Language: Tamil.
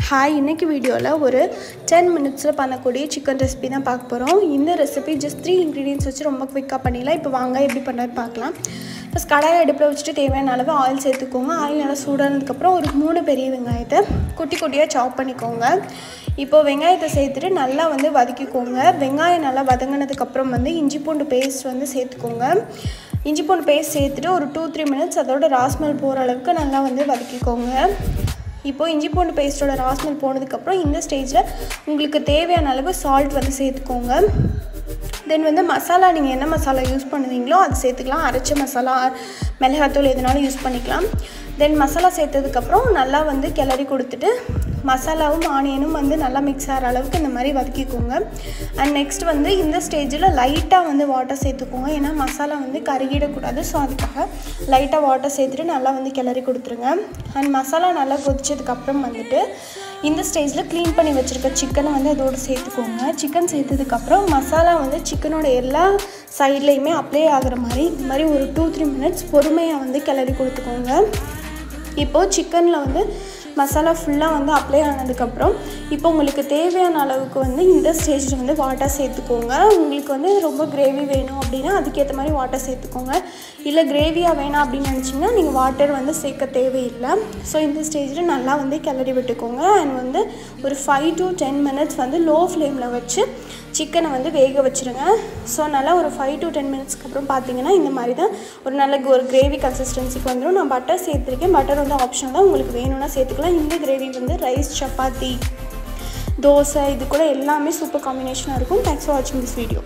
ஹாய், இன்றைக்கி வீடியோவில் ஒரு 10 மினிட்ஸில் பண்ணக்கூடிய சிக்கன் ரெசிபி தான் பார்க்க போகிறோம். இந்த ரெசிபி ஜஸ்ட் 3 இன்க்ரீடியன்ஸ் வச்சு ரொம்ப குவிக்காக பண்ணிடலாம். இப்போ வாங்க எப்படி பண்ணுறது பார்க்கலாம். ஃபஸ்ட் கடாயை அடுப்பில் வச்சுட்டு தேவையான அளவு ஆயில் சேர்த்துக்கோங்க. ஆயில் நல்லா சூடானதுக்கப்புறம் ஒரு 3 பெரிய வெங்காயத்தை குட்டி குட்டியாக சாப் பண்ணிக்கோங்க. இப்போது வெங்காயத்தை சேர்த்துட்டு நல்லா வதக்கிக்கோங்க. வெங்காயம் நல்லா வதங்கினதுக்கப்புறம் இஞ்சி பூண்டு பேஸ்ட் சேர்த்துக்கோங்க. இஞ்சி பூண்டு பேஸ்ட் சேர்த்துட்டு ஒரு 2-3 மினிட்ஸ் அதோட ராஸ்மெல் போகிற அளவுக்கு நல்லா வதக்கிக்கோங்க. இப்போது இஞ்சி பூண்டு பேஸ்ட்டோட ராஸ்மெல் போனதுக்கப்புறம் இந்த ஸ்டேஜில் உங்களுக்கு தேவையான அளவு சால்ட் சேர்த்துக்கோங்க. தென் மசாலா நீங்கள் என்ன மசாலா யூஸ் பண்ணுவீங்களோ அது சேர்த்துக்கலாம். அரைச்ச மசாலா, மிளகாத்தூள் எதுனாலும் யூஸ் பண்ணிக்கலாம். தென் மசாலா சேர்த்ததுக்கப்புறம் நல்லா கிளறி கொடுத்துட்டு மசாலாவும் ஆனியனும் நல்லா மிக்ஸ் ஆகிற அளவுக்கு இந்த மாதிரி வதக்கிக்கோங்க. அண்ட் நெக்ஸ்ட் இந்த ஸ்டேஜில் லைட்டாக வாட்டர் சேர்த்துக்கோங்க. ஏன்னா மசாலா கருகிடக்கூடாது. ஸோ அதுக்காக லைட்டாக வாட்டர் சேர்த்துட்டு நல்லா கிளறி கொடுத்துருங்க. அண்ட் மசாலா நல்லா கொதிச்சதுக்கப்புறம் இந்த ஸ்டேஜில் க்ளீன் பண்ணி வச்சுருக்க சிக்கனை அதோடு சேர்த்துக்கோங்க. சிக்கன் சேர்த்ததுக்கப்புறம் மசாலா சிக்கனோட எல்லா சைட்லேயுமே அப்ளை ஆகிற மாதிரி இந்த மாதிரி ஒரு 2-3 மினிட்ஸ் பொறுமையாக கிளறி கொடுத்துக்கோங்க. இப்போது சிக்கனில் மசாலா ஃபுல்லாக அப்ளை ஆனதுக்கப்புறம் இப்போ உங்களுக்கு தேவையான அளவுக்கு இந்த ஸ்டேஜில் வாட்டர் சேர்த்துக்கோங்க. உங்களுக்கு ரொம்ப கிரேவி வேணும் அப்படின்னா அதுக்கேற்ற மாதிரி வாட்டர் சேர்த்துக்கோங்க. இல்லை கிரேவியாக வேணாம் அப்படின்னு நினச்சிங்கன்னா நீங்கள் வாட்டர் சேர்க்க தேவையில்லை. ஸோ இந்த ஸ்டேஜில் நல்லா கிளறி விட்டுக்கோங்க. அண்ட் ஒரு 5-10 மினிட்ஸ் லோ ஃப்ளேமில் வச்சு சிக்கனை வேக வச்சுருங்க. ஸோ நல்லா ஒரு 5-10 மினிட்ஸ்க்கு அப்புறம் பார்த்தீங்கன்னா இந்த மாதிரி தான் ஒரு கிரேவி கன்சிஸ்டன்சிக்கு வந்துடும். நான் பட்டர் சேர்த்துருக்கேன். பட்டர் ஆப்ஷனல் தான், உங்களுக்கு வேணும்னா சேர்த்துக்கலாம். இந்த கிரேவி ரைஸ், சப்பாத்தி, தோசை இது கூட எல்லாமே சூப்பர் காம்பினேஷனாக இருக்கும். தேங்க்ஸ் ஃபார் வாட்சிங் திஸ் வீடியோ.